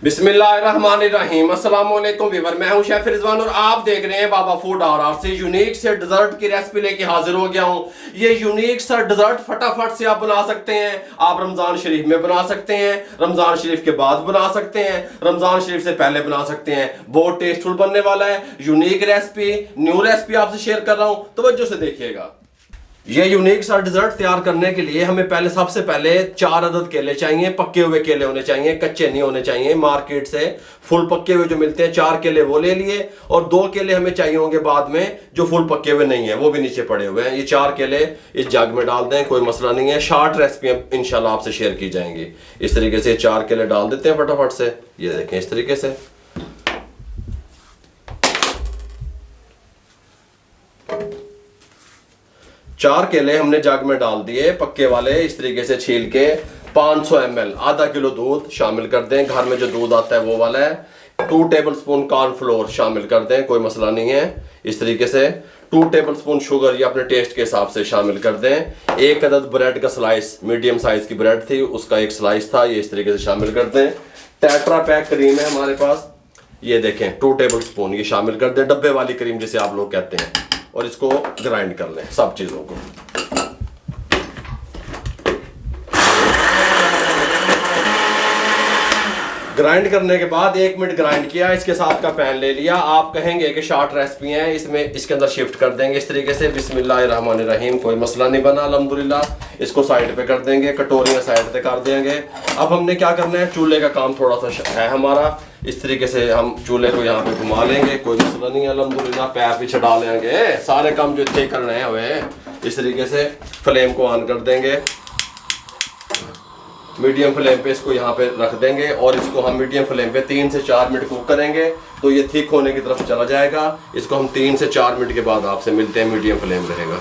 बिस्मिल्लाहिर्रहमानिर्रहीम। अस्सलाम वालेकुम व्यूअर, मैं हूं शेफ रिजवान और आप देख रहे हैं बाबा फूड और आपसे यूनिक से डिजर्ट की रेसिपी लेके हाजिर हो गया हूं। ये यूनिक सा डिजर्ट फटाफट से आप बना सकते हैं। आप रमजान शरीफ में बना सकते हैं, रमजान शरीफ के बाद बना सकते हैं, रमजान शरीफ से पहले बना सकते हैं। बहुत टेस्टफुल बनने वाला है। यूनिक रेसिपी, न्यू रेसिपी आपसे शेयर कर रहा हूं, तवज्जो से देखिएगा। ये यूनिक सा डिजर्ट तैयार करने के लिए हमें सबसे पहले 4 अदद केले चाहिए। पक्के हुए केले होने चाहिए, कच्चे नहीं होने चाहिए। मार्केट से फुल पक्के हुए जो मिलते हैं 4 केले वो ले लिए, और 2 केले हमें चाहिए होंगे बाद में जो फुल पक्के हुए नहीं है, वो भी नीचे पड़े हुए हैं। ये 4 केले इस जग में डाल दें, कोई मसला नहीं है। शॉर्ट रेसिपी इंशाल्लाह आपसे शेयर की जाएंगी। इस तरीके से 4 केले डाल देते हैं फटाफट से। ये देखें इस तरीके से। चार केले हमने जग में डाल दिए पक्के वाले, इस तरीके से छील के। 500 ml आधा किलो दूध शामिल कर दें, घर में जो दूध आता है वो वाला है। 2 टेबलस्पून कॉर्नफ्लोर शामिल कर दें, कोई मसला नहीं है। इस तरीके से 2 टेबलस्पून शुगर, ये अपने टेस्ट के हिसाब से शामिल कर दें। 1 अदद ब्रेड का स्लाइस, मीडियम साइज की ब्रेड थी उसका 1 स्लाइस था, ये इस तरीके से शामिल कर दें। टेट्रा पैक क्रीम है हमारे पास, ये देखें 2 टेबलस्पून ये शामिल कर दें, डब्बे वाली क्रीम जिसे आप लोग कहते हैं। और इसको ग्राइंड कर लें सब चीजों को। ग्राइंड करने के बाद 1 मिनट ग्राइंड किया, इसके साथ का पैन ले लिया। आप कहेंगे कि शॉर्ट रेसिपी है, इसमें इसके अंदर शिफ्ट कर देंगे इस तरीके से। बिस्मिल्लाहिर्रहमानिर्रहीम, कोई मसला नहीं बना अल्हम्दुलिल्लाह। इसको साइड पे कर देंगे, कटोरियां साइड पे कर देंगे। अब हमने क्या करना है, चूल्हे का काम थोड़ा सा है हमारा। इस तरीके से हम चूल्हे को यहाँ पे घुमा लेंगे, कोई मसला नहीं है अल्हम्दुलिल्लाह। पैर पीछे डाल लेंगे, सारे काम जो थे करने हैं हुए। इस तरीके से फ्लेम को ऑन कर देंगे, मीडियम फ्लेम पे इसको यहाँ पे रख देंगे, और इसको हम मीडियम फ्लेम पे 3 से 4 मिनट कुक करेंगे तो ये थिक होने की तरफ चला जाएगा। इसको हम 3 से 4 मिनट के बाद आपसे मिलते हैं, मीडियम फ्लेम रहेगा।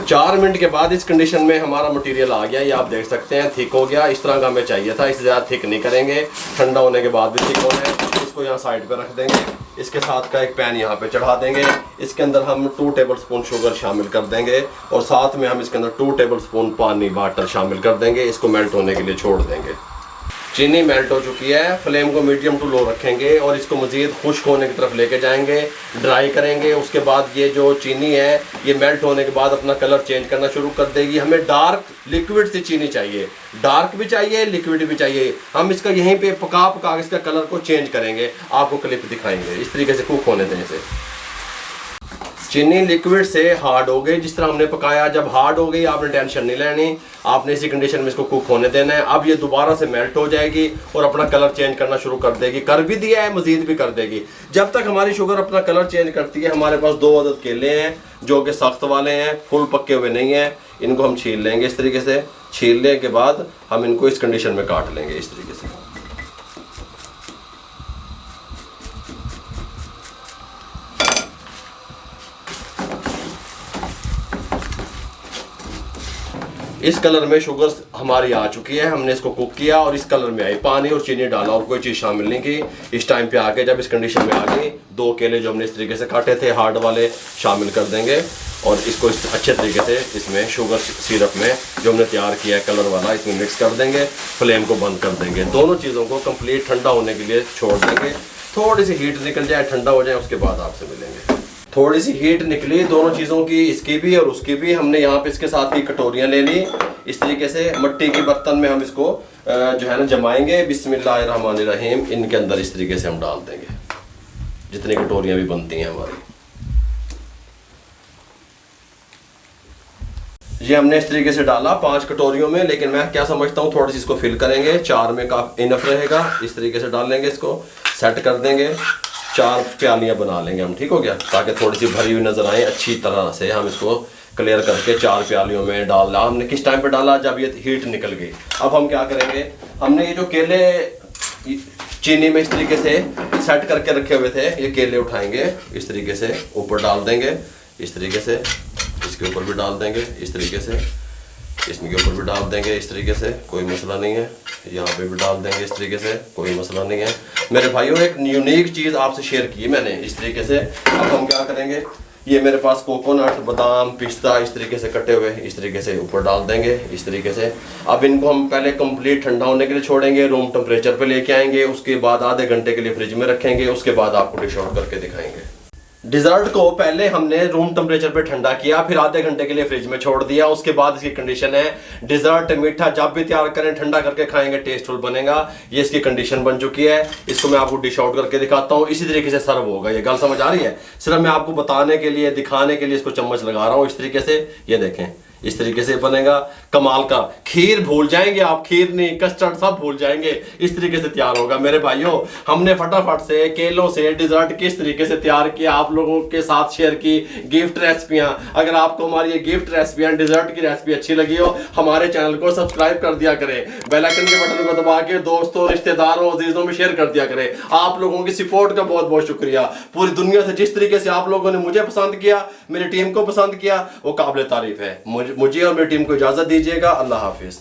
4 मिनट के बाद इस कंडीशन में हमारा मटेरियल आ गया, ये आप देख सकते हैं थिक हो गया। इस तरह का हमें चाहिए था, इससे ज़्यादा थिक नहीं करेंगे, ठंडा होने के बाद भी थिक होना है। इसको यहाँ साइड पे रख देंगे, इसके साथ का एक पैन यहाँ पे चढ़ा देंगे। इसके अंदर हम 2 टेबलस्पून शुगर शामिल कर देंगे, और साथ में हम इसके अंदर 2 टेबलस्पून पानी वाटर शामिल कर देंगे। इसको मेल्ट होने के लिए छोड़ देंगे। चीनी मेल्ट हो चुकी है, फ्लेम को मीडियम टू लो रखेंगे और इसको मज़ीद खुश्क होने की तरफ लेके जाएंगे, ड्राई करेंगे। उसके बाद ये जो चीनी है ये मेल्ट होने के बाद अपना कलर चेंज करना शुरू कर देगी। हमें डार्क लिक्विड सी चीनी चाहिए, डार्क भी चाहिए लिक्विड भी चाहिए। हम इसका यहीं पे पका इसका कलर को चेंज करेंगे, आपको क्लिप दिखाएंगे। इस तरीके से कुक होने दें इसे। चीनी लिक्विड से हार्ड हो गई, जिस तरह हमने पकाया। जब हार्ड हो गई आपने टेंशन नहीं लेनी, आपने इसी कंडीशन में इसको कुक होने देना है। अब ये दोबारा से मेल्ट हो जाएगी और अपना कलर चेंज करना शुरू कर देगी, कर भी दिया है, मजीद भी कर देगी। जब तक हमारी शुगर अपना कलर चेंज करती है, हमारे पास 2 अदद केले हैं जो कि सख्त वाले हैं, फुल पक्के हुए नहीं हैं। इनको हम छील लेंगे इस तरीके से। छीलने के बाद हम इनको इस कंडीशन में काट लेंगे इस तरीके से। इस कलर में शुगर हमारी आ चुकी है, हमने इसको कुक किया और इस कलर में आई। पानी और चीनी डाला और कोई चीज़ शामिल नहीं की। इस टाइम पे आके जब इस कंडीशन में आ गई, 2 केले जो हमने इस तरीके से काटे थे हार्ड वाले शामिल कर देंगे, और इसको इस अच्छे तरीके से इसमें शुगर सिरप में जो हमने तैयार किया है कलर वाला, इसमें मिक्स कर देंगे। फ्लेम को बंद कर देंगे, दोनों चीज़ों को कंप्लीट ठंडा होने के लिए छोड़ देंगे। थोड़ी सी हीट निकल जाए, ठंडा हो जाए, उसके बाद आपसे मिलेंगे। थोड़ी सी हीट निकली दोनों चीज़ों की, इसकी भी और उसकी भी। हमने यहाँ पे इसके साथ ही कटोरियाँ ले ली। इस तरीके से मिट्टी के बर्तन में हम इसको जो है ना जमाएंगे। बिस्मिल्लाहिर्रहमानिर्रहीम, इनके अंदर इस तरीके से हम डाल देंगे जितनी कटोरियाँ भी बनती हैं हमारी। ये हमने इस तरीके से डाला 5 कटोरियों में, लेकिन मैं क्या समझता हूँ थोड़ी सी इसको फिल करेंगे, 4 में काफी इनफ रहेगा। इस तरीके से डाल लेंगे, इसको सेट कर देंगे। 4 प्यालियाँ बना लेंगे हम, ठीक हो गया, ताकि थोड़ी सी भरी हुई नजर आए। अच्छी तरह से हम इसको क्लियर करके 4 प्यालियों में डाला। हमने किस टाइम पे डाला, जब ये हीट निकल गई। अब हम क्या करेंगे, हमने ये जो केले चीनी में इस तरीके से सेट करके रखे हुए थे, ये केले उठाएंगे, इस तरीके से ऊपर डाल देंगे, इस तरीके से इसके ऊपर भी डाल देंगे, इस तरीके से इसके ऊपर भी डाल देंगे, इस तरीके से, कोई मसला नहीं है। यहाँ पे भी डाल देंगे इस तरीके से, कोई मसला नहीं है। मेरे भाइयों, एक यूनिक चीज़ आपसे शेयर की मैंने इस तरीके से। अब हम क्या करेंगे, ये मेरे पास कोकोनट, बादाम, पिस्ता इस तरीके से कटे हुए इस तरीके से ऊपर डाल देंगे इस तरीके से। अब इनको हम पहले कंप्लीट ठंडा होने के लिए छोड़ेंगे, रूम टेम्परेचर पे लेके आएंगे, उसके बाद आधे घंटे के लिए फ्रिज में रखेंगे, उसके बाद आपको डिश आउट करके दिखाएंगे। डिज़र्ट को पहले हमने रूम टेम्परेचर पे ठंडा किया, फिर आधे घंटे के लिए फ्रिज में छोड़ दिया। उसके बाद इसकी कंडीशन है डिज़र्ट मीठा जब भी तैयार करें ठंडा करके खाएंगे, टेस्टफुल बनेगा। ये इसकी कंडीशन बन चुकी है। इसको मैं आपको डिश आउट करके दिखाता हूँ, इसी तरीके से सर्व होगा। ये गल समझ आ रही है? सिर्फ मैं आपको बताने के लिए, दिखाने के लिए इसको चम्मच लगा रहा हूँ इस तरीके से। ये देखें इस तरीके से बनेगा, कमाल का। खीर भूल जाएंगे आप, खीर नहीं कस्टर्ड सब भूल जाएंगे, इस तरीके से तैयार होगा। मेरे भाइयों, हमने फटाफट से केलों से डिजर्ट किस तरीके से तैयार किया आप लोगों के साथ शेयर की गिफ्ट रेसिपियां। अगर आपको हमारी ये गिफ्ट रेसिपियां, डिजर्ट की रेसिपी अच्छी लगी हो, हमारे चैनल को सब्सक्राइब कर दिया करें, बेल आइकन के बटन को दबा के दोस्तों, रिश्तेदारों, अजीजों में शेयर कर दिया करें। आप लोगों की सपोर्ट का बहुत बहुत शुक्रिया। पूरी दुनिया से जिस तरीके से आप लोगों ने मुझे पसंद किया, मेरी टीम को पसंद किया, वो काबिल तारीफ है। मुझे और मेरी टीम को इजाजत दीजिएगा। अल्लाह हाफिज।